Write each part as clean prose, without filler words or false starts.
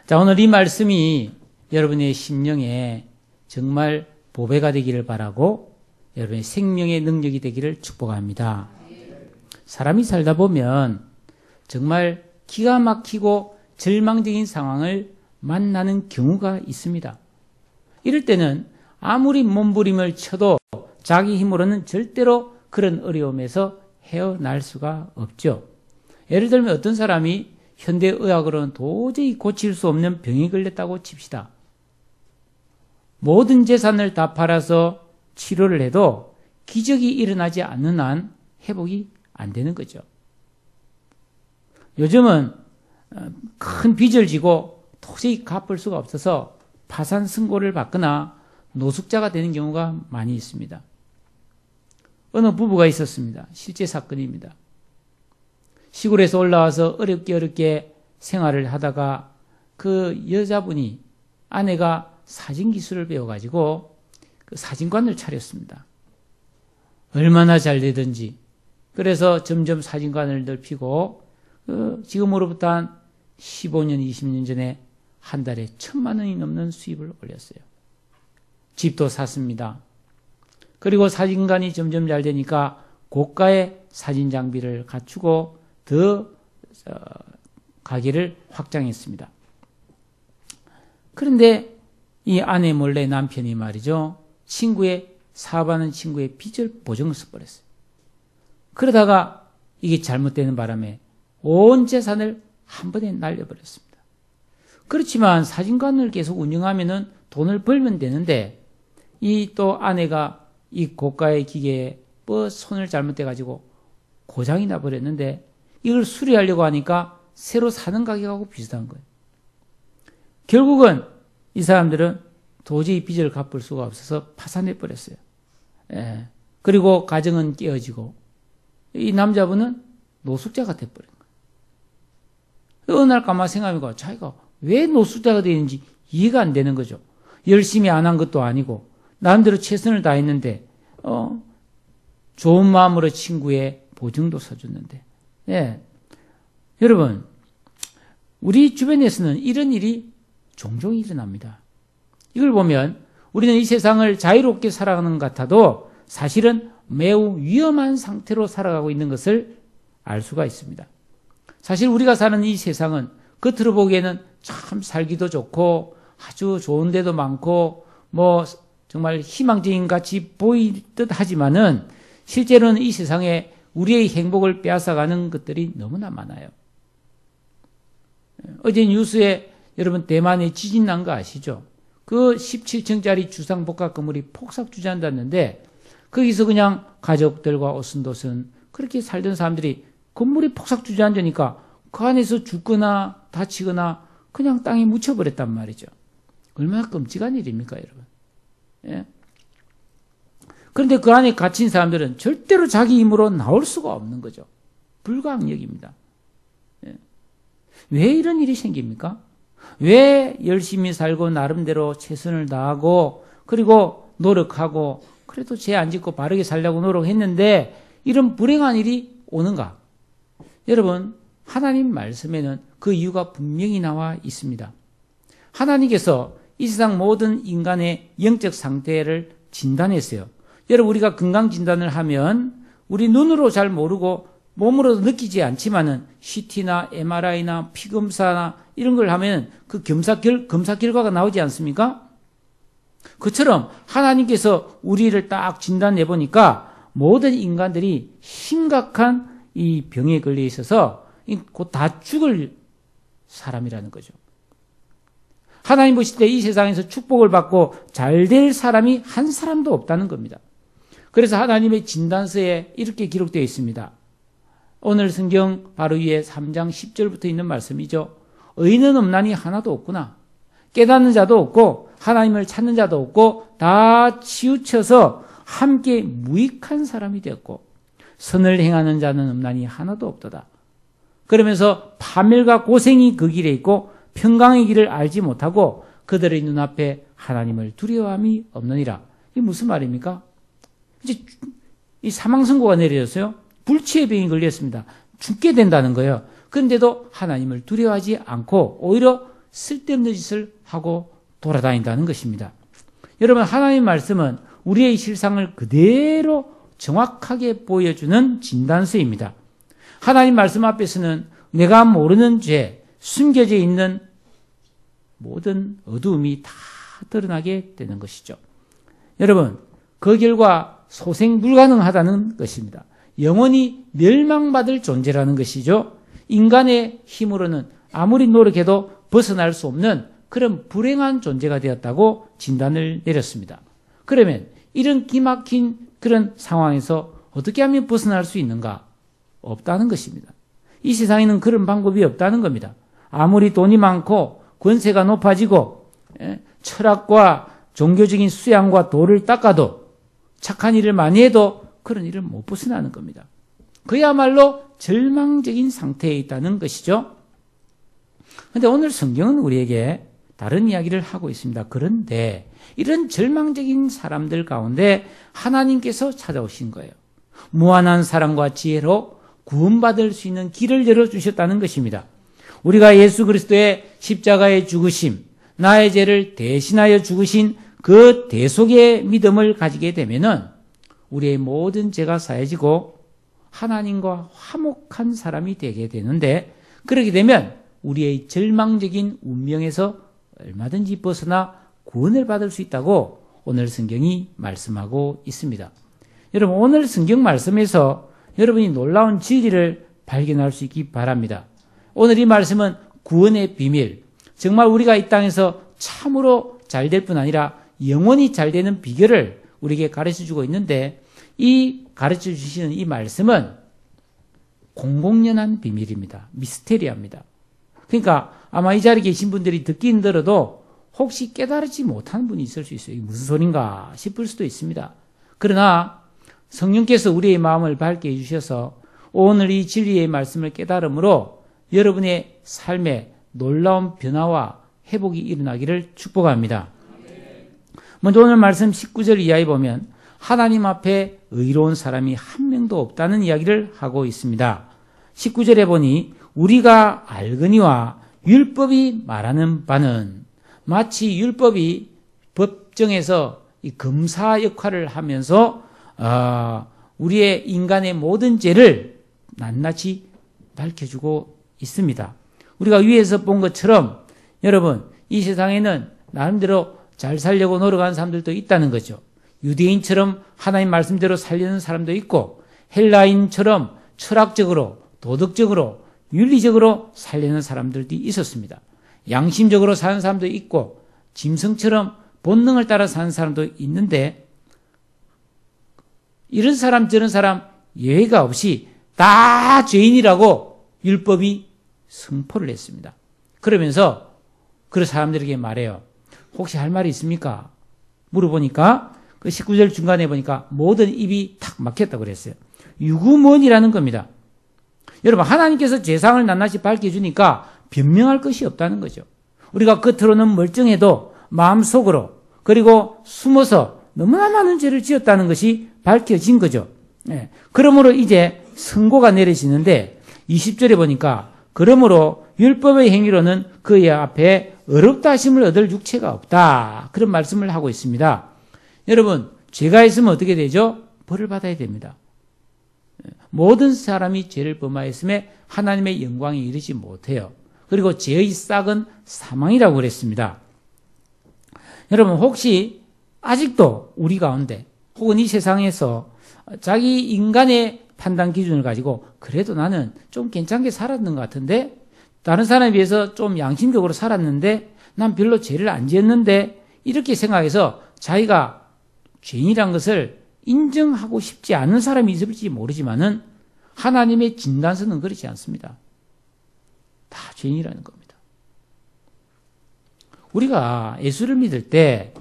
자, 오늘 이 말씀이 여러분의 심령에 정말 보배가 되기를 바라고 여러분의 생명의 능력이 되기를 축복합니다. 사람이 살다 보면 정말 기가 막히고 절망적인 상황을 만나는 경우가 있습니다. 이럴 때는 아무리 몸부림을 쳐도 자기 힘으로는 절대로 그런 어려움에서 헤어날 수가 없죠. 예를 들면 어떤 사람이 현대의학으로는 도저히 고칠 수 없는 병이 걸렸다고 칩시다. 모든 재산을 다 팔아서 치료를 해도 기적이 일어나지 않는 한 회복이 안 되는 거죠. 요즘은 큰 빚을 지고 도저히 갚을 수가 없어서 파산 선고를 받거나 노숙자가 되는 경우가 많이 있습니다. 어느 부부가 있었습니다. 실제 사건입니다. 시골에서 올라와서 어렵게 생활을 하다가 그 여자분이 아내가 사진 기술을 배워가지고 그 사진관을 차렸습니다. 얼마나 잘 되든지. 그래서 점점 사진관을 넓히고 지금으로부터 한 15년, 20년 전에 한 달에 1,000만 원이 넘는 수입을 올렸어요. 집도 샀습니다. 그리고 사진관이 점점 잘 되니까 고가의 사진 장비를 갖추고 더 가게를 확장했습니다. 그런데 이 아내 몰래 남편이 말이죠. 사업하는 친구의 빚을 보증을 써버렸어요. 그러다가 이게 잘못되는 바람에 온 재산을 한 번에 날려버렸습니다. 그렇지만 사진관을 계속 운영하면은 돈을 벌면 되는데 이 또 아내가 이 고가의 기계에 손을 잘못돼가지고 고장이 나버렸는데 이걸 수리하려고 하니까 새로 사는 가격하고 비슷한 거예요. 결국은 이 사람들은 도저히 빚을 갚을 수가 없어서 파산해버렸어요. 예. 그리고 가정은 깨어지고 이 남자분은 노숙자가 돼버린 거예요. 어느 날 가만 생각해보니까 자기가 왜 노숙자가 되는지 이해가 안 되는 거죠. 열심히 안 한 것도 아니고 나름대로 최선을 다했는데 좋은 마음으로 친구의 보증도 서줬는데 예. 여러분 우리 주변에서는 이런 일이 종종 일어납니다. 이걸 보면 우리는 이 세상을 자유롭게 살아가는 것 같아도 사실은 매우 위험한 상태로 살아가고 있는 것을 알 수가 있습니다. 사실 우리가 사는 이 세상은 겉으로 보기에는 참 살기도 좋고 아주 좋은 데도 많고 정말 희망적인 같이 보일 듯 하지만은 실제로는 이 세상에 우리의 행복을 빼앗아가는 것들이 너무나 많아요. 어제 뉴스에 여러분 대만에 지진 난 거 아시죠? 그 17층짜리 주상복합 건물이 폭삭 주저앉았는데 거기서 그냥 가족들과 오순도순 그렇게 살던 사람들이 건물이 폭삭 주저앉으니까 그 안에서 죽거나 다치거나 그냥 땅에 묻혀버렸단 말이죠. 얼마나 끔찍한 일입니까, 여러분? 예? 그런데 그 안에 갇힌 사람들은 절대로 자기 힘으로 나올 수가 없는 거죠. 불가항력입니다. 예? 왜 이런 일이 생깁니까? 왜 열심히 살고 나름대로 최선을 다하고 그리고 노력하고 그래도 죄 안 짓고 바르게 살려고 노력했는데 이런 불행한 일이 오는가? 여러분 하나님 말씀에는 그 이유가 분명히 나와 있습니다. 하나님께서 이 세상 모든 인간의 영적 상태를 진단했어요. 여러분 우리가 건강 진단을 하면 우리 눈으로 잘 모르고 몸으로도 느끼지 않지만은 CT나 MRI나 피검사나 이런 걸 하면 그 검사 결과가 나오지 않습니까? 그처럼 하나님께서 우리를 딱 진단해 보니까 모든 인간들이 심각한 이 병에 걸려 있어서 곧 다 죽을 사람이라는 거죠. 하나님 보실 때 이 세상에서 축복을 받고 잘 될 사람이 한 사람도 없다는 겁니다. 그래서 하나님의 진단서에 이렇게 기록되어 있습니다. 오늘 성경 바로 위에 3장 10절부터 있는 말씀이죠. 의인은 없나니 하나도 없구나. 깨닫는 자도 없고 하나님을 찾는 자도 없고 다 치우쳐서 함께 무익한 사람이 되었고 선을 행하는 자는 없나니 하나도 없도다. 그러면서 파멸과 고생이 그 길에 있고 평강의 길을 알지 못하고 그들의 눈앞에 하나님을 두려워함이 없느니라. 이게 무슨 말입니까? 이제 이 사망 선고가 내려졌어요. 불치의 병이 걸렸습니다. 죽게 된다는 거예요. 그런데도 하나님을 두려워하지 않고 오히려 쓸데없는 짓을 하고 돌아다닌다는 것입니다. 여러분, 하나님의 말씀은 우리의 실상을 그대로 정확하게 보여주는 진단서입니다. 하나님 말씀 앞에서는 내가 모르는 죄, 숨겨져 있는 모든 어두움이 다 드러나게 되는 것이죠. 여러분, 그 결과 소생 불가능하다는 것입니다. 영원히 멸망받을 존재라는 것이죠. 인간의 힘으로는 아무리 노력해도 벗어날 수 없는 그런 불행한 존재가 되었다고 진단을 내렸습니다. 그러면 이런 기막힌 그런 상황에서 어떻게 하면 벗어날 수 있는가? 없다는 것입니다. 이 세상에는 그런 방법이 없다는 겁니다. 아무리 돈이 많고 권세가 높아지고 철학과 종교적인 수양과 도를 닦아도 착한 일을 많이 해도 그런 일을 못 벗어나는 겁니다. 그야말로 절망적인 상태에 있다는 것이죠. 그런데 오늘 성경은 우리에게 다른 이야기를 하고 있습니다. 그런데 이런 절망적인 사람들 가운데 하나님께서 찾아오신 거예요. 무한한 사랑과 지혜로 구원받을 수 있는 길을 열어주셨다는 것입니다. 우리가 예수 그리스도의 십자가의 죽으심, 나의 죄를 대신하여 죽으신 그 대속의 믿음을 가지게 되면은 우리의 모든 죄가 사해지고 하나님과 화목한 사람이 되게 되는데, 그렇게 되면 우리의 절망적인 운명에서 얼마든지 벗어나 구원을 받을 수 있다고 오늘 성경이 말씀하고 있습니다. 여러분, 오늘 성경 말씀에서 여러분이 놀라운 진리를 발견할 수 있기 바랍니다. 오늘 이 말씀은 구원의 비밀, 정말 우리가 이 땅에서 참으로 잘 될 뿐 아니라 영원히 잘 되는 비결을 우리에게 가르쳐주고 있는데, 이 가르쳐주시는 이 말씀은 공공연한 비밀입니다. 미스테리합니다. 그러니까 아마 이 자리에 계신 분들이 듣긴 들어도 혹시 깨달지 못하는 분이 있을 수 있어요. 이게 무슨 소린가 싶을 수도 있습니다. 그러나 성령께서 우리의 마음을 밝게 해주셔서 오늘 이 진리의 말씀을 깨달음으로 여러분의 삶에 놀라운 변화와 회복이 일어나기를 축복합니다. 먼저 오늘 말씀 19절 이하에 보면 하나님 앞에 의로운 사람이 한 명도 없다는 이야기를 하고 있습니다. 19절에 보니 우리가 알거니와 율법이 말하는 바는, 마치 율법이 법정에서 이 검사 역할을 하면서 우리의 인간의 모든 죄를 낱낱이 밝혀주고 있습니다. 우리가 위에서 본 것처럼 여러분, 이 세상에는 나름대로 잘 살려고 노력하는 사람들도 있다는 거죠. 유대인처럼 하나님 말씀대로 살려는 사람도 있고, 헬라인처럼 철학적으로, 도덕적으로, 윤리적으로 살려는 사람들도 있었습니다. 양심적으로 사는 사람도 있고, 짐승처럼 본능을 따라 사는 사람도 있는데, 이런 사람 저런 사람 예외가 없이 다 죄인이라고 율법이 선포를 했습니다. 그러면서 그 사람들에게 말해요. 혹시 할 말이 있습니까? 물어보니까 그 19절 중간에 보니까 모든 입이 탁 막혔다고 그랬어요. 유구무원이라는 겁니다. 여러분, 하나님께서 죄상을 낱낱이 밝혀주니까 변명할 것이 없다는 거죠. 우리가 겉으로는 멀쩡해도 마음속으로, 그리고 숨어서 너무나 많은 죄를 지었다는 것이 밝혀진 거죠. 그러므로 이제 선고가 내려지는데 20절에 보니까 그러므로 율법의 행위로는 그의 앞에 어렵다 하심을 얻을 육체가 없다. 그런 말씀을 하고 있습니다. 여러분, 죄가 있으면 어떻게 되죠? 벌을 받아야 됩니다. 모든 사람이 죄를 범하였음에 하나님의 영광에 이르지 못해요. 그리고 죄의 싹은 사망이라고 그랬습니다. 여러분, 혹시 아직도 우리 가운데 혹은 이 세상에서 자기 인간의 판단 기준을 가지고 그래도 나는 좀 괜찮게 살았는 것 같은데, 다른 사람에 비해서 좀 양심적으로 살았는데 난 별로 죄를 안 지었는데, 이렇게 생각해서 자기가 죄인이란 것을 인정하고 싶지 않은 사람이 있을지 모르지만은 하나님의 진단서는 그렇지 않습니다. 다 죄인이라는 겁니다. 우리가 예수를 믿을 때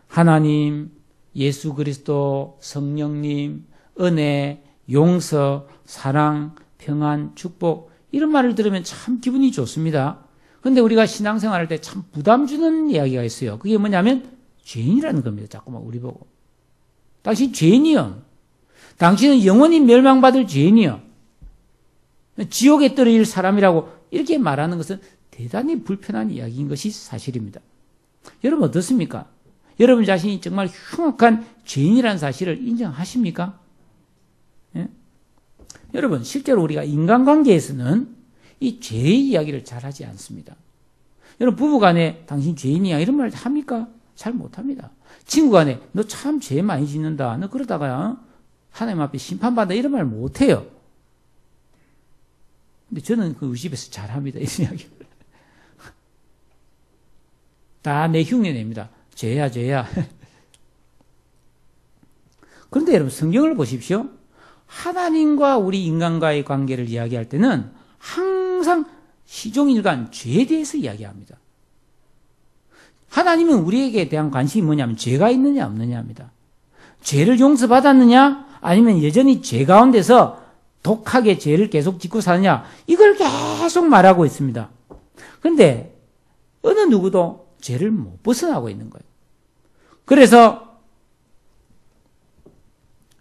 하나님, 예수 그리스도, 성령님, 은혜, 용서, 사랑, 평안, 축복, 이런 말을 들으면 참 기분이 좋습니다. 그런데 우리가 신앙생활할 때 참 부담 주는 이야기가 있어요. 그게 뭐냐면 죄인이라는 겁니다. 자꾸만 우리 보고. 당신 죄인이요. 당신은 영원히 멸망받을 죄인이요. 지옥에 떨어질 사람이라고 이렇게 말하는 것은 대단히 불편한 이야기인 것이 사실입니다. 여러분 어떻습니까? 여러분 자신이 정말 흉악한 죄인이라는 사실을 인정하십니까? 예? 여러분 실제로 우리가 인간관계에서는 이 죄의 이야기를 잘 하지 않습니다. 여러분 부부간에 당신 죄인이야 이런 말 합니까? 잘 못합니다. 친구간에 너 참 죄 많이 짓는다. 너 그러다가 하나님 앞에 심판받아 이런 말 못해요. 근데 저는 그 우리 집에서 잘합니다. 이 이야기를. 다 내 흉내냅니다. 죄야 죄야. 그런데 여러분 성경을 보십시오. 하나님과 우리 인간과의 관계를 이야기할 때는 항상 시종일관 죄에 대해서 이야기합니다. 하나님은 우리에게 대한 관심이 뭐냐면 죄가 있느냐 없느냐입니다. 죄를 용서받았느냐 아니면 여전히 죄 가운데서 독하게 죄를 계속 짓고 사느냐 이걸 계속 말하고 있습니다. 그런데 어느 누구도 죄를 못 벗어나고 있는 거예요. 그래서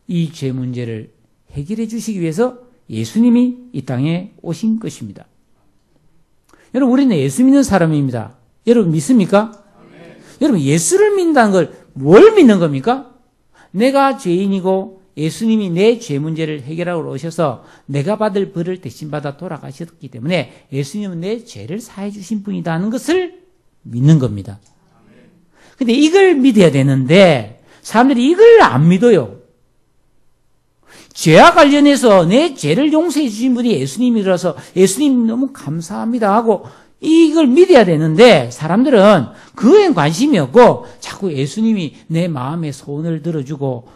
이 죄 문제를 해결해 주시기 위해서 예수님이 이 땅에 오신 것입니다. 여러분 우리는 예수 믿는 사람입니다. 여러분 믿습니까? 네. 여러분 예수를 믿는다는 걸 뭘 믿는 겁니까? 내가 죄인이고 예수님이 내 죄 문제를 해결하러 오셔서 내가 받을 벌을 대신 받아 돌아가셨기 때문에 예수님은 내 죄를 사해 주신 분이다 하는 것을 믿는 겁니다. 근데 이걸 믿어야 되는데 사람들이 이걸 안 믿어요. 죄와 관련해서 내 죄를 용서해 주신 분이 예수님이라서 예수님 너무 감사합니다 하고 이걸 믿어야 되는데 사람들은 그거엔 관심이 없고 자꾸 예수님이 내 마음의 소원을 들어주고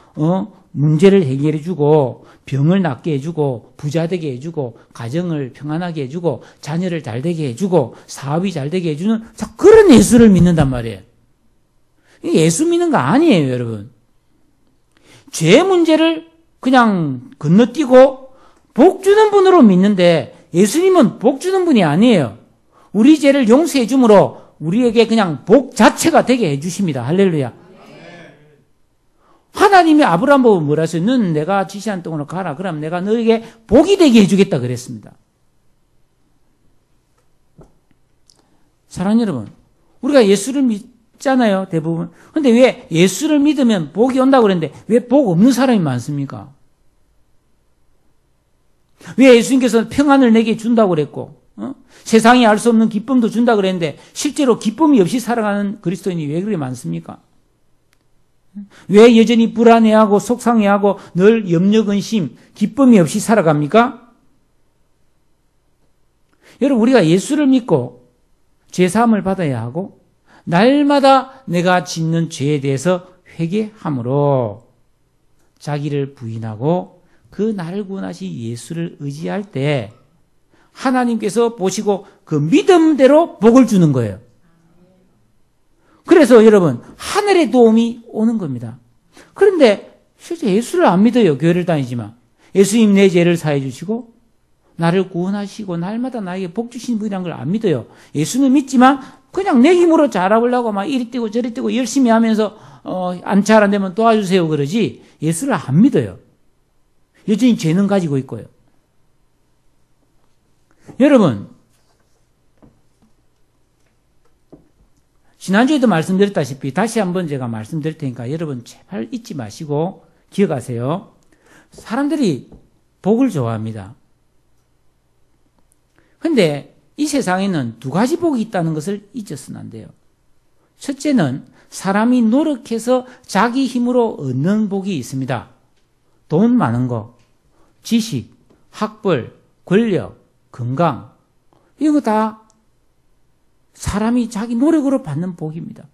문제를 해결해 주고 병을 낫게 해주고 부자 되게 해주고 가정을 평안하게 해주고 자녀를 잘 되게 해주고 사업이 잘 되게 해주는 자꾸 그런 예수를 믿는단 말이에요. 예수 믿는 거 아니에요, 여러분. 죄 문제를 그냥 건너뛰고 복 주는 분으로 믿는데 예수님은 복 주는 분이 아니에요. 우리 죄를 용서해 주므로 우리에게 그냥 복 자체가 되게 해 주십니다. 할렐루야. 하나님이 아브라함 보고 뭐라 했어요? 너는 내가 지시한 땅으로 가라. 그럼 내가 너에게 복이 되게 해주겠다 그랬습니다. 사랑하는 여러분, 우리가 예수를 믿잖아요, 대부분. 근데 왜 예수를 믿으면 복이 온다고 그랬는데 왜 복 없는 사람이 많습니까? 왜 예수님께서 평안을 내게 준다고 그랬고 세상이 알 수 없는 기쁨도 준다고 그랬는데 실제로 기쁨이 없이 살아가는 그리스도인이 왜 그렇게 많습니까? 왜 여전히 불안해하고 속상해하고 늘 염려, 근심, 기쁨이 없이 살아갑니까? 여러분 우리가 예수를 믿고 죄사함을 받아야 하고 날마다 내가 짓는 죄에 대해서 회개함으로 자기를 부인하고 그 나를 구원하신 예수를 의지할 때 하나님께서 보시고 그 믿음대로 복을 주는 거예요. 그래서 여러분 하늘의 도움이 오는 겁니다. 그런데 실제 예수를 안 믿어요. 교회를 다니지만 예수님 내 죄를 사해 주시고 나를 구원하시고 날마다 나에게 복 주시는 분이라는 걸 안 믿어요. 예수는 믿지만 그냥 내 힘으로 잘하려고 막 이리 뛰고 저리 뛰고 열심히 하면서 안 잘 안 되면 도와주세요 그러지 예수를 안 믿어요. 여전히 죄는 가지고 있고요. 여러분 지난주에도 말씀드렸다시피 다시 한번 제가 말씀드릴 테니까 여러분 제발 잊지 마시고 기억하세요. 사람들이 복을 좋아합니다. 그런데 이 세상에는 두 가지 복이 있다는 것을 잊어서는 안 돼요. 첫째는 사람이 노력해서 자기 힘으로 얻는 복이 있습니다. 돈 많은 거, 지식, 학벌, 권력, 건강 이런 거 다 사람이 자기 노력으로 받는 복입니다.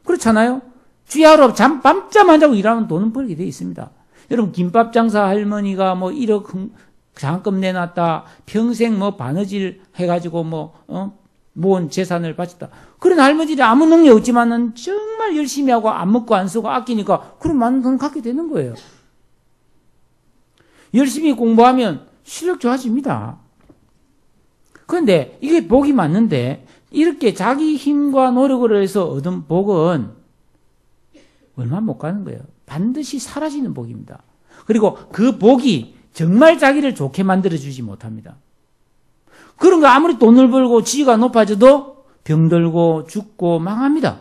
그렇잖아요? 주야로 밤잠 안 자고 일하면 돈은 벌게 돼 있습니다. 여러분 김밥 장사 할머니가 뭐 1억 장학금 내놨다 평생 뭐 바느질 해가지고 모은 재산을 바쳤다. 그런 할머니들이 아무 능력 없지만은 정말 열심히 하고 안 먹고 안 쓰고 아끼니까 그런 많은 돈 갖게 되는 거예요. 열심히 공부하면 실력 좋아집니다. 그런데 이게 복이 맞는데 이렇게 자기 힘과 노력을 해서 얻은 복은 얼마 못 가는 거예요. 반드시 사라지는 복입니다. 그리고 그 복이 정말 자기를 좋게 만들어주지 못합니다. 그런 거 아무리 돈을 벌고 지위가 높아져도 병들고 죽고 망합니다.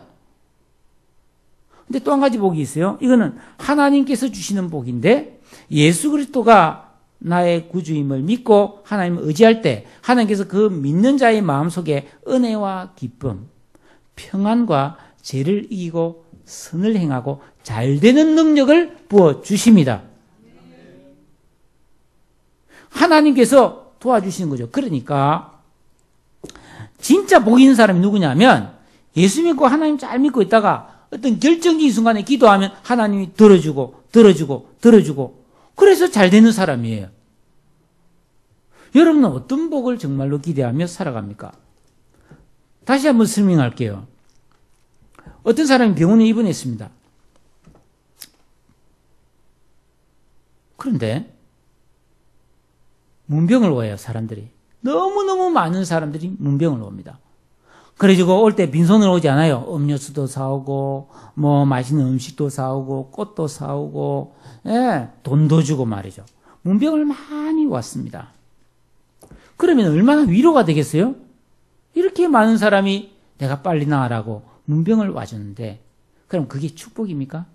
근데 또 한 가지 복이 있어요. 이거는 하나님께서 주시는 복인데 예수 그리스도가 나의 구주임을 믿고 하나님을 의지할 때 하나님께서 그 믿는 자의 마음속에 은혜와 기쁨, 평안과 죄를 이기고 선을 행하고 잘 되는 능력을 부어주십니다. 하나님께서 도와주시는 거죠. 그러니까 진짜 복 있는 사람이 누구냐면 예수 믿고 하나님 잘 믿고 있다가 어떤 결정적인 순간에 기도하면 하나님이 들어주고 그래서 잘 되는 사람이에요. 여러분은 어떤 복을 정말로 기대하며 살아갑니까? 다시 한번 설명할게요. 어떤 사람이 병원에 입원했습니다. 그런데 문병을 와요, 사람들이. 너무너무 많은 사람들이 문병을 옵니다. 그래가지고 올 때 빈손으로 오지 않아요. 음료수도 사오고, 뭐 맛있는 음식도 사오고, 꽃도 사오고, 예, 돈도 주고 말이죠. 문병을 많이 왔습니다. 그러면 얼마나 위로가 되겠어요? 이렇게 많은 사람이 내가 빨리 나으라고 문병을 와줬는데, 그럼 그게 축복입니까?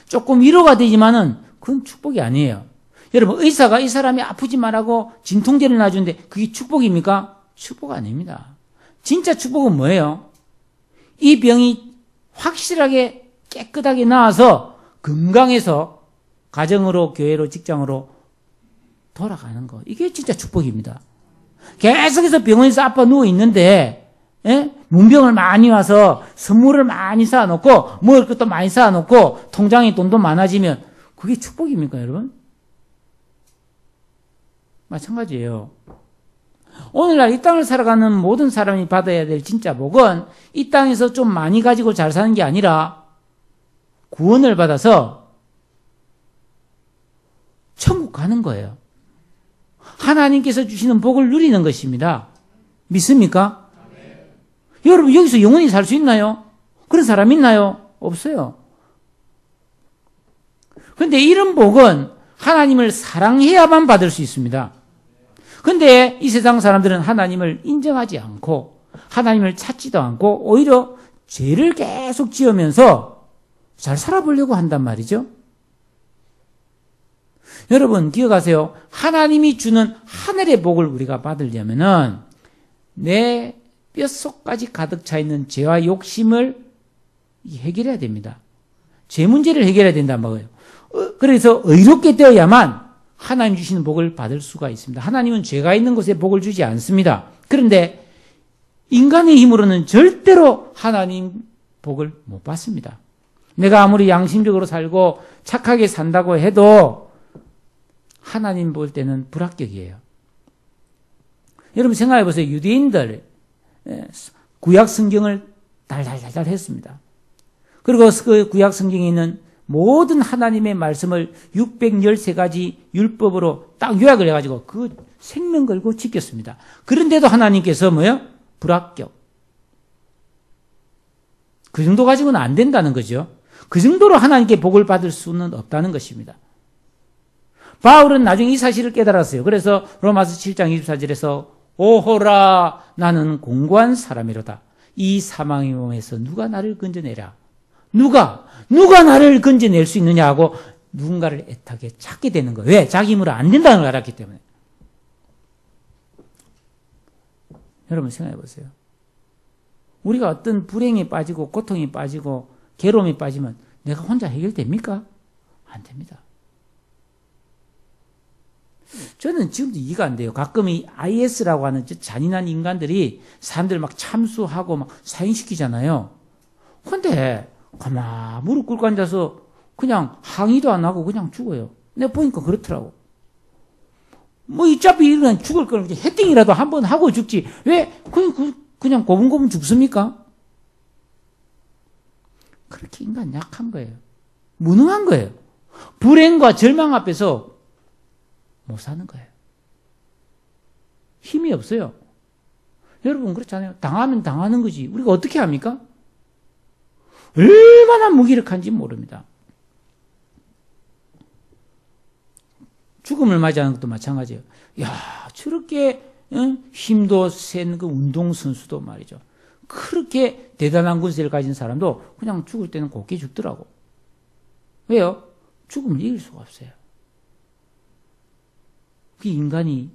조금 위로가 되지만은 그건 축복이 아니에요. 여러분, 의사가 이 사람이 아프지 말라고 진통제를 놔주는데 그게 축복입니까? 축복 아닙니다. 진짜 축복은 뭐예요? 이 병이 확실하게 깨끗하게 나아서 건강해서 가정으로, 교회로, 직장으로 돌아가는 거. 이게 진짜 축복입니다. 계속해서 병원에서 아파 누워 있는데, 예? 문병을 많이 와서 선물을 많이 쌓아놓고, 먹을 것도 많이 쌓아놓고, 통장에 돈도 많아지면, 그게 축복입니까, 여러분? 마찬가지예요. 오늘날 이 땅을 살아가는 모든 사람이 받아야 될 진짜 복은 이 땅에서 좀 많이 가지고 잘 사는 게 아니라 구원을 받아서 천국 가는 거예요. 하나님께서 주시는 복을 누리는 것입니다. 믿습니까? 네. 여러분, 여기서 영원히 살 수 있나요? 그런 사람 있나요? 없어요. 그런데 이런 복은 하나님을 사랑해야만 받을 수 있습니다. 근데 이 세상 사람들은 하나님을 인정하지 않고 하나님을 찾지도 않고 오히려 죄를 계속 지으면서 잘 살아보려고 한단 말이죠. 여러분 기억하세요. 하나님이 주는 하늘의 복을 우리가 받으려면은 내 뼛속까지 가득 차 있는 죄와 욕심을 해결해야 됩니다. 죄 문제를 해결해야 된단 말이에요. 그래서 의롭게 되어야만 하나님 주시는 복을 받을 수가 있습니다. 하나님은 죄가 있는 곳에 복을 주지 않습니다. 그런데 인간의 힘으로는 절대로 하나님 복을 못 받습니다. 내가 아무리 양심적으로 살고 착하게 산다고 해도 하나님 볼 때는 불합격이에요. 여러분 생각해 보세요. 유대인들 구약 성경을 달달달달 했습니다. 그리고 그 구약 성경에 있는 모든 하나님의 말씀을 613가지 율법으로 딱 요약을 해가지고 그 생명 걸고 지켰습니다. 그런데도 하나님께서 뭐요? 불합격. 그 정도 가지고는 안 된다는 거죠. 그 정도로 하나님께 복을 받을 수는 없다는 것입니다. 바울은 나중에 이 사실을 깨달았어요. 그래서 로마서 7장 24절에서 오호라 나는 공고한 사람이로다. 이 사망의 몸에서 누가 나를 건져내랴. 누가 나를 건져낼 수 있느냐 하고 누군가를 애타게 찾게 되는 거예요. 왜? 자기 힘으로 안 된다는 걸 알았기 때문에. 여러분 생각해 보세요. 우리가 어떤 불행에 빠지고 고통에 빠지고 괴로움에 빠지면 내가 혼자 해결됩니까? 안 됩니다. 저는 지금도 이해가 안 돼요. 가끔 이 IS라고 하는 잔인한 인간들이 사람들 막 참수하고 막 사형시키잖아요. 근데 가만 무릎 꿇고 앉아서 그냥 항의도 안 하고 그냥 죽어요. 내가 보니까 그렇더라고. 뭐 어차피 이런 죽을 거는 헤딩이라도 한번 하고 죽지. 왜 그냥 고분고분 죽습니까? 그렇게 인간 약한 거예요. 무능한 거예요. 불행과 절망 앞에서 못 사는 거예요. 힘이 없어요. 여러분 그렇잖아요. 당하면 당하는 거지. 우리가 어떻게 합니까? 얼마나 무기력한지 모릅니다. 죽음을 맞이하는 것도 마찬가지예요. 야, 저렇게 힘도 센 그 운동선수도 말이죠. 그렇게 대단한 군세를 가진 사람도 그냥 죽을 때는 곱게 죽더라고. 왜요? 죽음을 이길 수가 없어요. 그게 인간이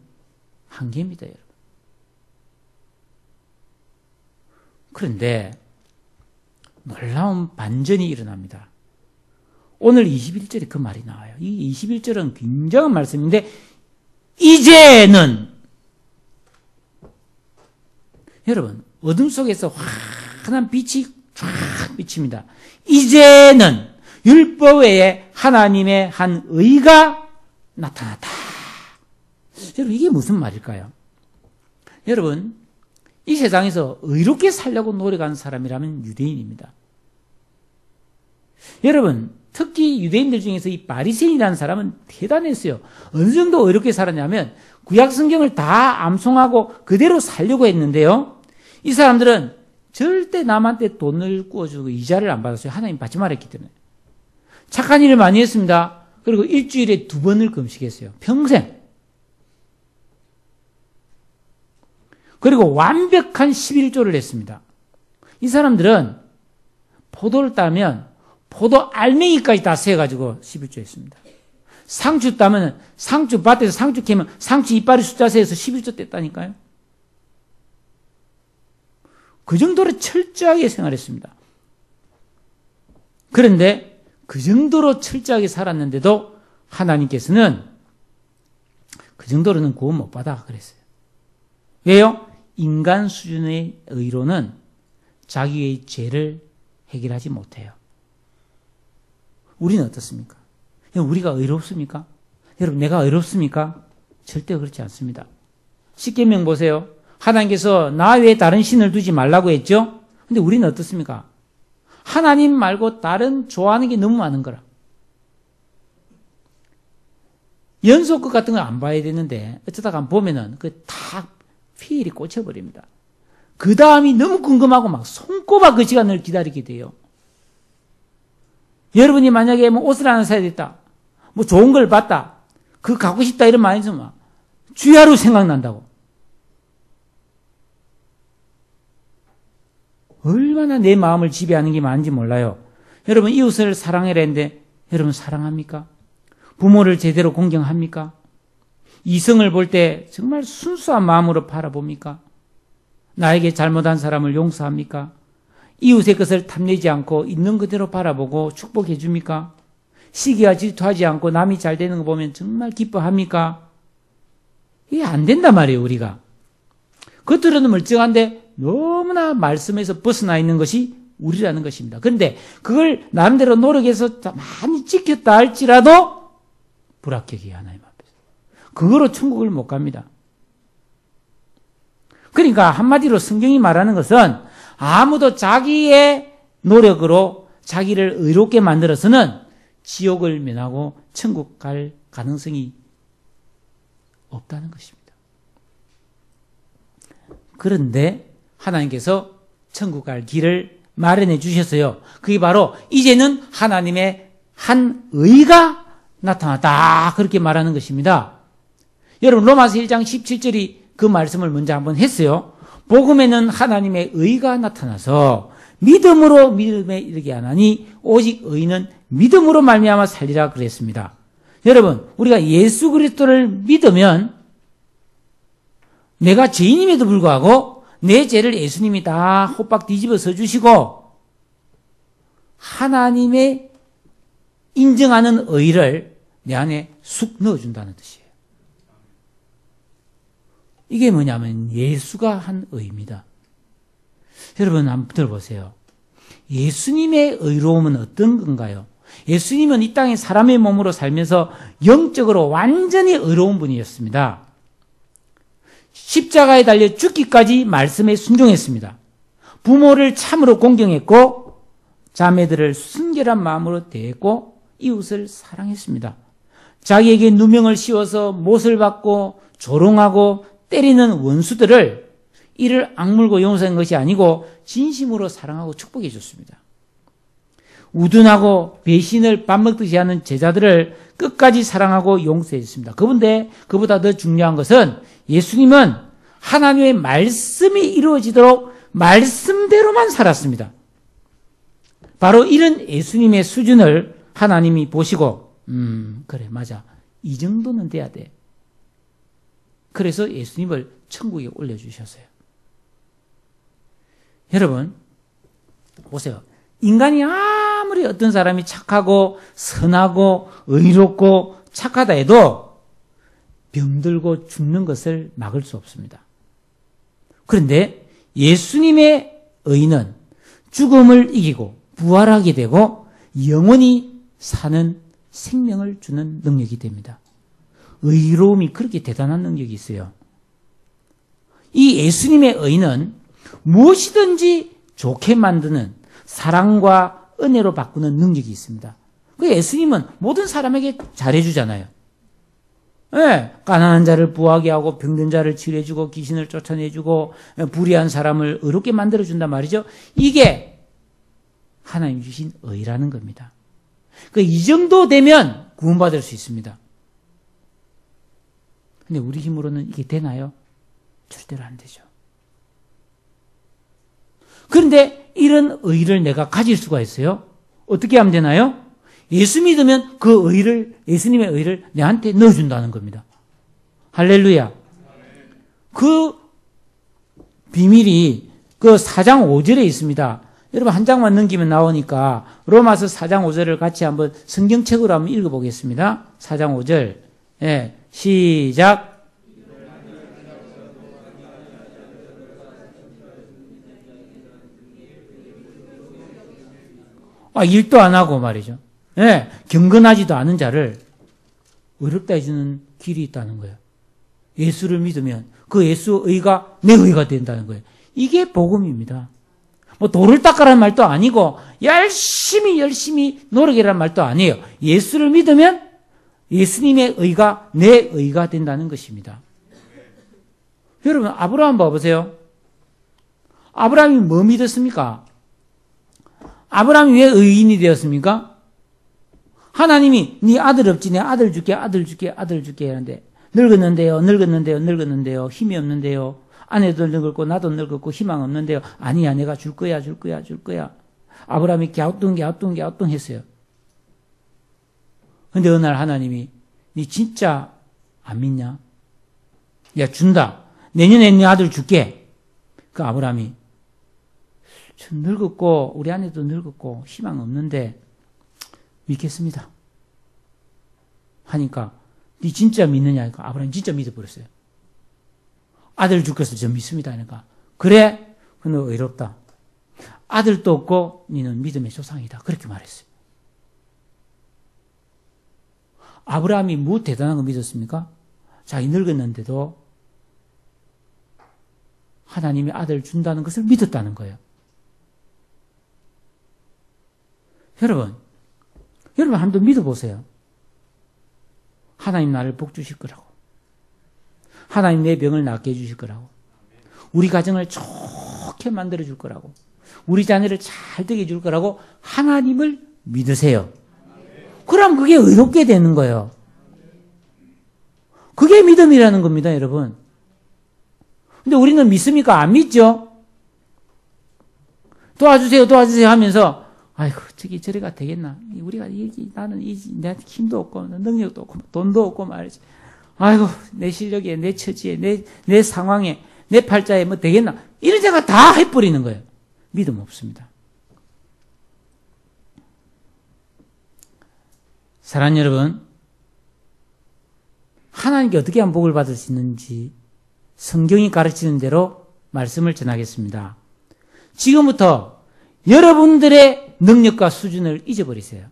한계입니다, 여러분. 그런데 놀라운 반전이 일어납니다. 오늘 21절에 그 말이 나와요. 이 21절은 굉장한 말씀인데, 이제는, 여러분, 어둠 속에서 환한 빛이 쫙 비칩니다. 이제는 율법 외에 하나님의 한 의가 나타났다. 여러분, 이게 무슨 말일까요? 여러분, 이 세상에서 의롭게 살려고 노력하는 사람이라면 유대인입니다. 여러분, 특히 유대인들 중에서 이 바리새인이라는 사람은 대단했어요. 어느 정도 의롭게 살았냐면 구약 성경을 다 암송하고 그대로 살려고 했는데요. 이 사람들은 절대 남한테 돈을 꾸어주고 이자를 안 받았어요. 하나님 받지 말았기 때문에. 착한 일을 많이 했습니다. 그리고 일주일에 2번을 금식했어요. 평생. 그리고 완벽한 11조를 했습니다. 이 사람들은 포도를 따면 포도 알맹이까지 다 세가지고 11조 했습니다. 상추 따면 상추 밭에서 상추 캐면 상추 이파리 숫자 세서 11조 뗐다니까요. 그 정도로 철저하게 생활했습니다. 그런데 그 정도로 철저하게 살았는데도 하나님께서는 그 정도로는 구원 못 받아 그랬어요. 왜요? 인간 수준의 의로는 자기의 죄를 해결하지 못해요. 우리는 어떻습니까? 우리가 의롭습니까? 여러분, 내가 의롭습니까? 절대 그렇지 않습니다. 십계명 보세요. 하나님께서 나 외에 다른 신을 두지 말라고 했죠? 근데 우리는 어떻습니까? 하나님 말고 다른 좋아하는 게 너무 많은 거라. 연속극 같은 거 안 봐야 되는데 어쩌다가 보면은 그 다 피일이 꽂혀버립니다. 그 다음이 너무 궁금하고 막 손꼽아 그 시간을 기다리게 돼요. 여러분이 만약에 뭐 옷을 하나 사야 됐다. 뭐 좋은 걸 봤다. 그거 갖고 싶다 이런 마음이 있으면 주야로 생각난다고. 얼마나 내 마음을 지배하는 게 많은지 몰라요. 여러분 이웃을 사랑해라 했는데 여러분 사랑합니까? 부모를 제대로 공경합니까? 이성을 볼 때 정말 순수한 마음으로 바라봅니까? 나에게 잘못한 사람을 용서합니까? 이웃의 것을 탐내지 않고 있는 그대로 바라보고 축복해 줍니까? 시기와 질투하지 않고 남이 잘 되는 거 보면 정말 기뻐합니까? 이게 안 된단 말이에요, 우리가. 겉으로는 멀쩡한데 너무나 말씀에서 벗어나 있는 것이 우리라는 것입니다. 그런데 그걸 나름대로 노력해서 많이 지켰다 할지라도 불합격이에요, 하나님 앞에서. 그거로 천국을 못 갑니다. 그러니까 한마디로 성경이 말하는 것은 아무도 자기의 노력으로 자기를 의롭게 만들어서는 지옥을 면하고 천국 갈 가능성이 없다는 것입니다. 그런데 하나님께서 천국 갈 길을 마련해 주셨어요. 그게 바로 이제는 하나님의 한 의가 나타났다. 그렇게 말하는 것입니다. 여러분 로마서 1장 17절이 그 말씀을 먼저 한번 했어요. 복음에는 하나님의 의가 나타나서 믿음으로 믿음에 이르게 하나니 오직 의는 믿음으로 말미암아 살리라 그랬습니다. 여러분 우리가 예수 그리스도를 믿으면 내가 죄인임에도 불구하고 내 죄를 예수님이 다 호박 뒤집어 써주시고 하나님의 인정하는 의를 내 안에 쑥 넣어준다는 뜻이에요. 이게 뭐냐면 예수가 한 의입니다. 여러분 한번 들어보세요. 예수님의 의로움은 어떤 건가요? 예수님은 이 땅에 사람의 몸으로 살면서 영적으로 완전히 의로운 분이었습니다. 십자가에 달려 죽기까지 말씀에 순종했습니다. 부모를 참으로 공경했고 자매들을 순결한 마음으로 대했고 이웃을 사랑했습니다. 자기에게 누명을 씌워서 못을 받고 조롱하고 때리는 원수들을 이를 악물고 용서한 것이 아니고 진심으로 사랑하고 축복해 줬습니다. 우둔하고 배신을 밥 먹듯이 하는 제자들을 끝까지 사랑하고 용서했습니다. 그보다 더 중요한 것은 예수님은 하나님의 말씀이 이루어지도록 말씀대로만 살았습니다. 바로 이런 예수님의 수준을 하나님이 보시고 그래 맞아. 이 정도는 돼야 돼. 그래서 예수님을 천국에 올려주셨어요. 여러분 보세요. 인간이 아무리 어떤 사람이 착하고 선하고 의롭고 착하다 해도 병들고 죽는 것을 막을 수 없습니다. 그런데 예수님의 의는 죽음을 이기고 부활하게 되고 영원히 사는 생명을 주는 능력이 됩니다. 의로움이 그렇게 대단한 능력이 있어요. 이 예수님의 의는 무엇이든지 좋게 만드는 사랑과 은혜로 바꾸는 능력이 있습니다. 그 예수님은 모든 사람에게 잘해주잖아요. 예, 가난한 자를 부하게 하고 병든 자를 치료해주고 귀신을 쫓아내주고 불의한 사람을 의롭게 만들어준단 말이죠. 이게 하나님 주신 의라는 겁니다. 이 정도 되면 구원받을 수 있습니다. 근데 우리 힘으로는 이게 되나요? 절대로 안 되죠. 그런데 이런 의를 내가 가질 수가 있어요. 어떻게 하면 되나요? 예수 믿으면 그 의를, 예수님의 의를 내한테 넣어준다는 겁니다. 할렐루야. 그 비밀이 그 4장 5절에 있습니다. 여러분 한 장만 넘기면 나오니까 로마서 4장 5절을 같이 한번 성경책으로 한번 읽어보겠습니다. 4장 5절. 예, 시작. 일도 안 하고 말이죠. 예, 경건하지도 않은 자를 의롭다 해주는 길이 있다는 거예요. 예수를 믿으면 그 예수 의가 내 의가 된다는 거예요. 이게 복음입니다. 뭐 돌을 닦으라는 말도 아니고 열심히 노력이라는 말도 아니에요. 예수를 믿으면 예수님의 의가 내 의가 된다는 것입니다. 여러분 아브라함 봐보세요. 아브라함이 뭐 믿었습니까? 아브라함이 왜 의인이 되었습니까? 하나님이 네 아들 없지 내 아들 줄게 하는데 늙었는데요 힘이 없는데요 아내도 늙었고 나도 늙었고 희망 없는데요 아니야 내가 줄 거야 아브라함이 갸우뚱 했어요. 근데 어느 날 하나님이 네 진짜 안 믿냐? 야 준다. 내년에 네 아들 줄게. 그 아브라함이 저 늙었고 우리 아내도 늙었고 희망 없는데 믿겠습니다. 하니까 네 진짜 믿느냐 하니까 아브라함이 진짜 믿어버렸어요. 아들 줄 것을 저 믿습니다 하니까 그래? 너 의롭다. 아들도 없고 너는 믿음의 조상이다. 그렇게 말했어요. 아브라함이 뭐 대단한 거 믿었습니까? 자기 늙었는데도 하나님이 아들 준다는 것을 믿었다는 거예요. 여러분 한번 믿어보세요. 하나님 나를 복 주실 거라고. 하나님 내 병을 낫게 해주실 거라고. 우리 가정을 좋게 만들어줄 거라고. 우리 자녀를 잘 되게 해줄 거라고 하나님을 믿으세요. 그럼 그게 의롭게 되는 거예요. 그게 믿음이라는 겁니다, 여러분. 근데 우리는 믿습니까? 안 믿죠? 도와주세요 하면서 아이고 저리가 되겠나? 우리가 나는 내 힘도 없고 능력도 없고 돈도 없고 말이지. 아이고 내 실력에 내 처지에 내 상황에 내 팔자에 뭐 되겠나? 이런 자가 다 해버리는 거예요. 믿음 없습니다. 사랑하는 여러분, 하나님께 어떻게 하면 복을 받을 수 있는지 성경이 가르치는 대로 말씀을 전하겠습니다. 지금부터 여러분들의 능력과 수준을 잊어버리세요.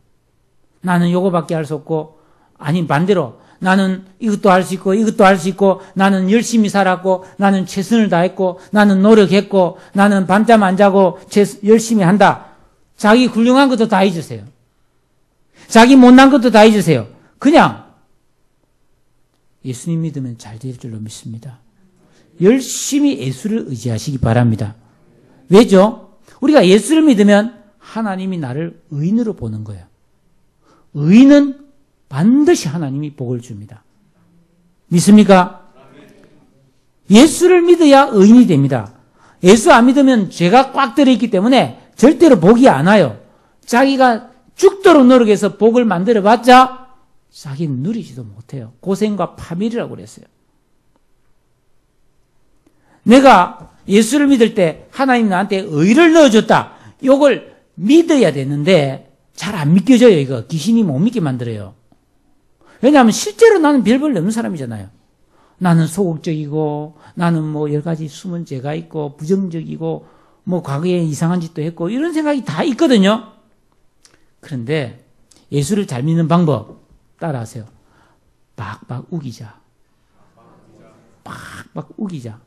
나는 요거밖에 할 수 없고, 아니 반대로 나는 이것도 할 수 있고 이것도 할 수 있고 나는 열심히 살았고 나는 최선을 다했고 나는 노력했고 나는 밤잠 안 자고 열심히 한다. 자기 훌륭한 것도 다 잊으세요. 자기 못난 것도 다 잊으세요. 그냥 예수님 믿으면 잘 될 줄로 믿습니다. 열심히 예수를 의지하시기 바랍니다. 왜죠? 우리가 예수를 믿으면 하나님이 나를 의인으로 보는 거예요. 의인은 반드시 하나님이 복을 줍니다. 믿습니까? 예수를 믿어야 의인이 됩니다. 예수 안 믿으면 죄가 꽉 들어있기 때문에 절대로 복이 안 와요. 자기가 죽도록 노력해서 복을 만들어봤자 자기는 누리지도 못해요. 고생과 파멸이라고 그랬어요. 내가 예수를 믿을 때 하나님 나한테 의를 넣어줬다. 이걸 믿어야 되는데 잘 안 믿겨져요. 이거 귀신이 못 믿게 만들어요. 왜냐하면 실제로 나는 별볼 없는 사람이잖아요. 나는 소극적이고 나는 뭐 여러 가지 숨은 죄가 있고 부정적이고 뭐 과거에 이상한 짓도 했고 이런 생각이 다 있거든요. 그런데 예수를 잘 믿는 방법 따라하세요. 빡빡 우기자. 빡빡 우기자.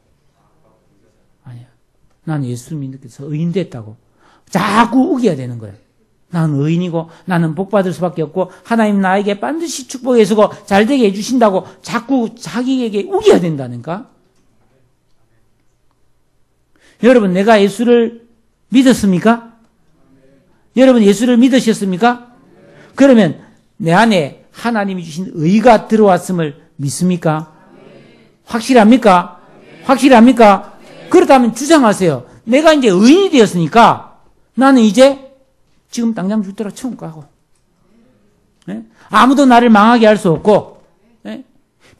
아니야. 나는 예수를 믿는데서 의인 됐다고. 자꾸 우겨야 되는 거예요. 나는 의인이고 나는 복받을 수밖에 없고 하나님 나에게 반드시 축복해 주고 잘되게 해주신다고 자꾸 자기에게 우겨야 된다니까. 여러분 내가 예수를 믿었습니까? 여러분 예수를 믿으셨습니까? 그러면 내 안에 하나님이 주신 의가 들어왔음을 믿습니까? 확실합니까? 확실합니까? 그렇다면 주장하세요. 내가 이제 의인이 되었으니까 나는 이제 지금 당장 죽더라 천국 가고, 아무도 나를 망하게 할 수 없고,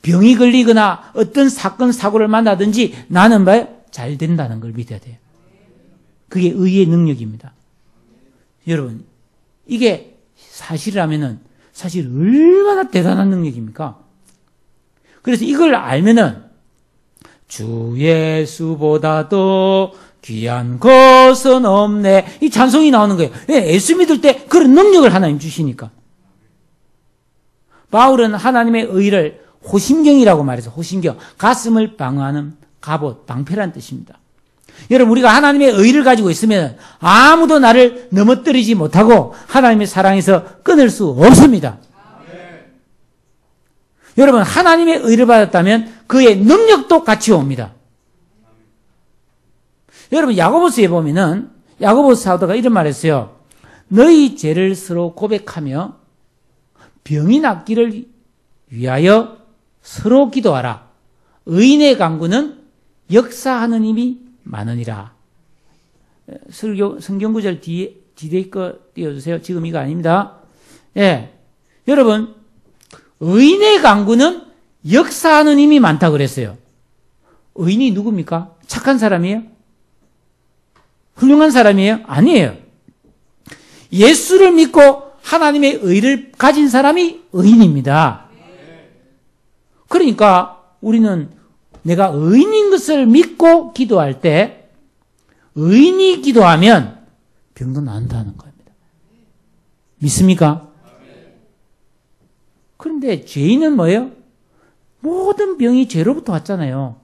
병이 걸리거나 어떤 사건 사고를 만나든지 나는 잘 된다는 걸 믿어야 돼요. 그게 의의 능력입니다. 여러분 이게 사실이라면은 사실 얼마나 대단한 능력입니까? 그래서 이걸 알면은 주 예수보다도 귀한 것은 없네. 이 찬송이 나오는 거예요. 왜? 예수 믿을 때 그런 능력을 하나님 주시니까. 바울은 하나님의 의를 호심경이라고 말해서 호심경, 가슴을 방어하는 갑옷, 방패란 뜻입니다. 여러분 우리가 하나님의 의를 가지고 있으면 아무도 나를 넘어뜨리지 못하고 하나님의 사랑에서 끊을 수 없습니다. 여러분 하나님의 의를 받았다면 그의 능력도 같이 옵니다. 여러분 야고보서에 보면은 야고보 사도가 이런 말을 했어요. 너희 죄를 서로 고백하며 병이 낫기를 위하여 서로 기도하라. 의인의 강구는 역사하는 힘이 많으니라. 성경구절 뒤에 거 띄워주세요. 지금 이거 아닙니다. 예, 여러분 의인의 강구는 역사하는 힘이 많다 그랬어요. 의인이 누굽니까? 착한 사람이에요? 훌륭한 사람이에요? 아니에요. 예수를 믿고 하나님의 의를 가진 사람이 의인입니다. 그러니까 우리는 내가 의인인 것을 믿고 기도할 때 의인이 기도하면 병도 나은다는 겁니다. 믿습니까? 그런데 죄인은 뭐예요? 모든 병이 죄로부터 왔잖아요.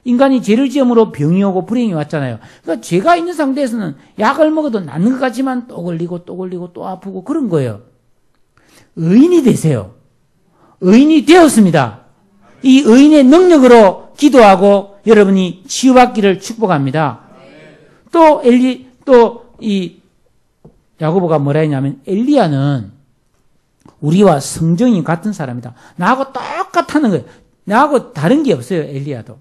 인간이 죄를 지음으로 병이 오고 불행이 왔잖아요. 그러니까 죄가 있는 상태에서는 약을 먹어도 낫는 것 같지만 또 걸리고 또 걸리고 또 아프고 그런 거예요. 의인이 되세요. 의인이 되었습니다. 이 의인의 능력으로 기도하고 여러분이 치유받기를 축복합니다. 또 이 야고보가 뭐라 했냐면 엘리야는 우리와 성정이 같은 사람이다. 나하고 똑같다는 거예요. 나하고 다른 게 없어요. 엘리야도.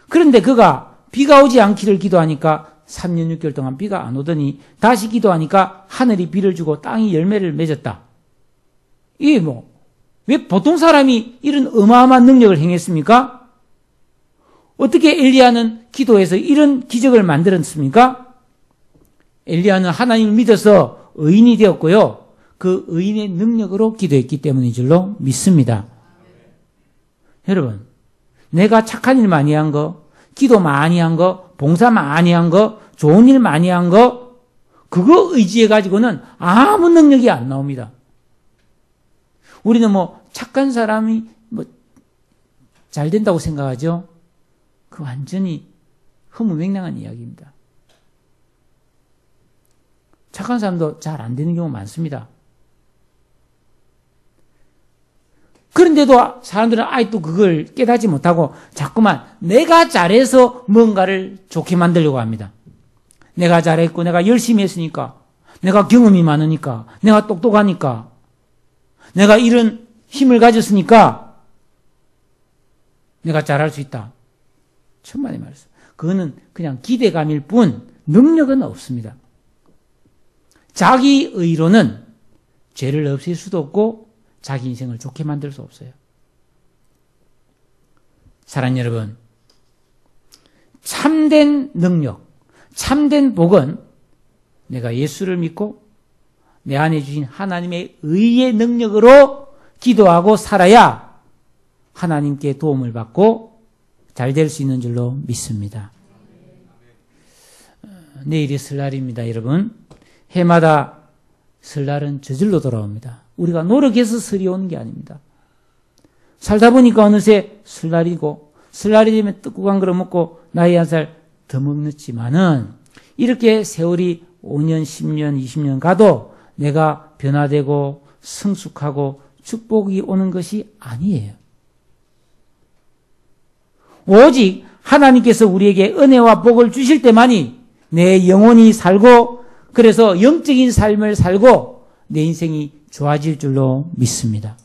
그런데 그가 비가 오지 않기를 기도하니까 3년 6개월 동안 비가 안 오더니 다시 기도하니까 하늘이 비를 주고 땅이 열매를 맺었다. 이게 왜 보통 사람이 이런 어마어마한 능력을 행했습니까? 어떻게 엘리야는 기도해서 이런 기적을 만들었습니까? 엘리야는 하나님을 믿어서 의인이 되었고요. 그 의인의 능력으로 기도했기 때문인 줄로 믿습니다. 여러분, 내가 착한 일 많이 한 거, 기도 많이 한 거, 봉사 많이 한 거, 좋은 일 많이 한 거, 그거 의지해가지고는 아무 능력이 안 나옵니다. 우리는 착한 사람이 잘 된다고 생각하죠? 그 완전히 허무맹랑한 이야기입니다. 착한 사람도 잘 안 되는 경우 많습니다. 그런데도 사람들은 아직도 그걸 깨닫지 못하고 자꾸만 내가 잘해서 뭔가를 좋게 만들려고 합니다. 내가 잘했고 내가 열심히 했으니까 내가 경험이 많으니까, 내가 똑똑하니까, 내가 이런 힘을 가졌으니까 내가 잘할 수 있다. 천만의 말씀. 그거는 그냥 기대감일 뿐 능력은 없습니다. 자기 의로는 죄를 없앨 수도 없고 자기 인생을 좋게 만들 수 없어요. 사랑하는 여러분, 참된 능력, 참된 복은 내가 예수를 믿고 내 안에 주신 하나님의 의의 능력으로 기도하고 살아야 하나님께 도움을 받고 잘 될 수 있는 줄로 믿습니다. 내일이 설날입니다, 여러분. 해마다 설날은 저절로 돌아옵니다. 우리가 노력해서 설이 오는 게 아닙니다. 살다 보니까 어느새 설날이고, 설날이 되면 떡국 한 그릇 먹고 나이 한 살 더 먹었지만은 이렇게 세월이 5년, 10년, 20년 가도 내가 변화되고 성숙하고 축복이 오는 것이 아니에요. 오직 하나님께서 우리에게 은혜와 복을 주실 때만이 내 영혼이 살고 그래서 영적인 삶을 살고 내 인생이 좋아질 줄로 믿습니다.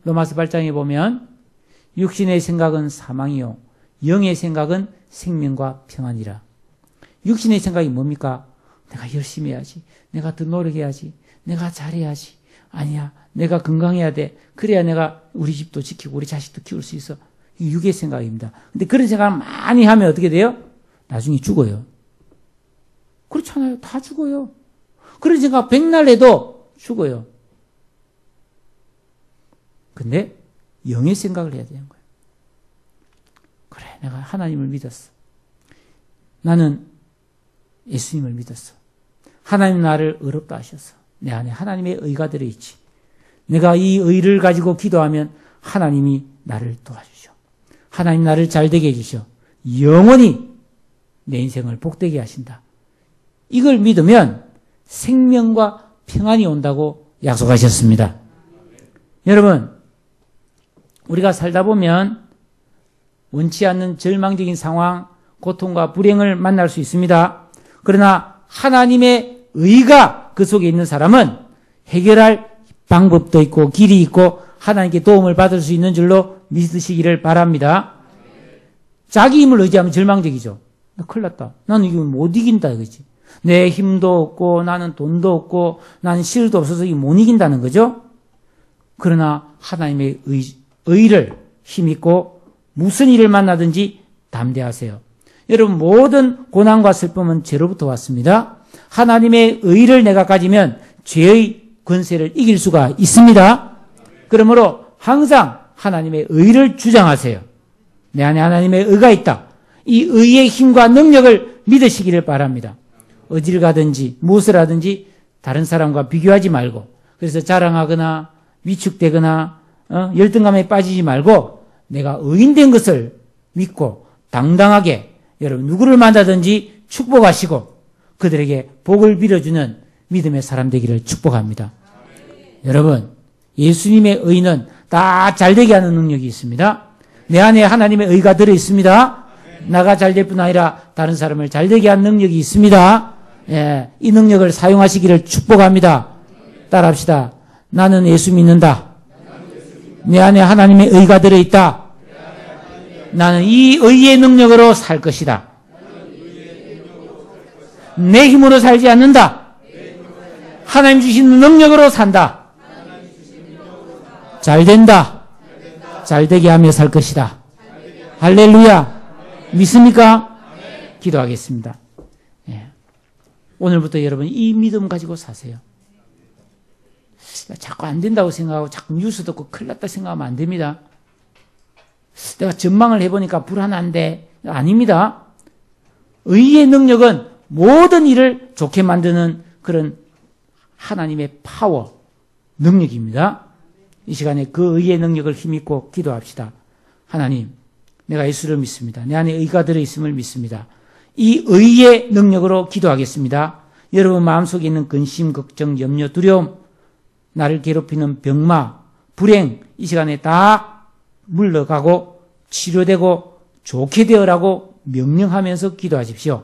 로마서 8장에 보면 육신의 생각은 사망이요 영의 생각은 생명과 평안이라. 육신의 생각이 뭡니까? 내가 열심히 해야지. 내가 더 노력해야지. 내가 잘해야지. 아니야. 내가 건강해야 돼. 그래야 내가 우리 집도 지키고 우리 자식도 키울 수 있어. 이게 육의 생각입니다. 근데 그런 생각을 많이 하면 어떻게 돼요? 나중에 죽어요. 그렇잖아요. 다 죽어요. 그런 생각 백날 해도 죽어요. 근데 영의 생각을 해야 되는 거예요. 그래, 내가 하나님을 믿었어. 나는 예수님을 믿었어. 하나님 나를 의롭다 하셨어. 내 안에 하나님의 의가 들어있지. 내가 이 의를 가지고 기도하면 하나님이 나를 도와주셔. 하나님 나를 잘되게 해주셔. 영원히 내 인생을 복되게 하신다. 이걸 믿으면 생명과 평안이 온다고 약속하셨습니다. 여러분, 우리가 살다 보면 원치 않는 절망적인 상황, 고통과 불행을 만날 수 있습니다. 그러나 하나님의 의가 그 속에 있는 사람은 해결할 방법도 있고 길이 있고 하나님께 도움을 받을 수 있는 줄로 믿으시기를 바랍니다. 자기 힘을 의지하면 절망적이죠. 큰일 났다. 나는 이거 못 이긴다 이거지. 내 힘도 없고 나는 돈도 없고 나는 실도 없어서 이거 못 이긴다는 거죠. 그러나 하나님의 의를 힘입고 무슨 일을 만나든지 담대하세요. 여러분, 모든 고난과 슬픔은 죄로부터 왔습니다. 하나님의 의를 내가 가지면 죄의 권세를 이길 수가 있습니다. 그러므로 항상 하나님의 의를 주장하세요. 내 안에 하나님의 의가 있다. 이 의의 힘과 능력을 믿으시기를 바랍니다. 어디를 가든지 무엇을 하든지 다른 사람과 비교하지 말고, 그래서 자랑하거나 위축되거나 열등감에 빠지지 말고 내가 의인된 것을 믿고 당당하게 여러분 누구를 만나든지 축복하시고 그들에게 복을 빌어주는 믿음의 사람 되기를 축복합니다. 여러분, 예수님의 의는 다 잘되게 하는 능력이 있습니다. 내 안에 하나님의 의가 들어있습니다. 나가 잘될 뿐 아니라 다른 사람을 잘되게 하는 능력이 있습니다. 예, 이 능력을 사용하시기를 축복합니다. 따라합시다. 나는 예수 믿는다. 내 안에 하나님의 의가 들어있다. 나는 이 의의 능력으로 살 것이다. 내 힘으로 살지 않는다. 하나님 주신 능력으로 산다. 잘 된다. 잘 되게 하며 살 것이다. 할렐루야. 믿습니까? 기도하겠습니다. 예. 오늘부터 여러분 이 믿음 가지고 사세요. 자꾸 안 된다고 생각하고 자꾸 뉴스 듣고 큰일 났다 생각하면 안 됩니다. 내가 전망을 해보니까 불안한데 아닙니다. 의의 능력은 모든 일을 좋게 만드는 그런 하나님의 파워, 능력입니다. 이 시간에 그 의의 능력을 힘입고 기도합시다. 하나님, 내가 예수를 믿습니다. 내 안에 의가 들어있음을 믿습니다. 이 의의 능력으로 기도하겠습니다. 여러분 마음속에 있는 근심, 걱정, 염려, 두려움, 나를 괴롭히는 병마, 불행 이 시간에 다 물러가고 치료되고 좋게 되어라고 명령하면서 기도하십시오.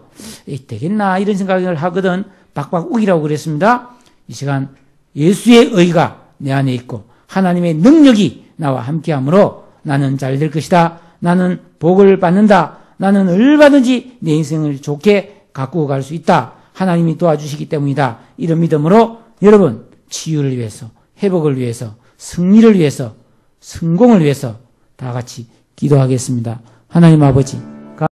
되겠나 이런 생각을 하거든 박박 우기라고 그랬습니다. 이 시간 예수의 의가 내 안에 있고 하나님의 능력이 나와 함께하므로 나는 잘 될 것이다. 나는 복을 받는다. 나는 얼마든지 내 인생을 좋게 가꾸어 갈 수 있다. 하나님이 도와주시기 때문이다. 이런 믿음으로 여러분 치유를 위해서, 회복을 위해서, 승리를 위해서, 성공을 위해서 다 같이 기도하겠습니다. 하나님 아버지,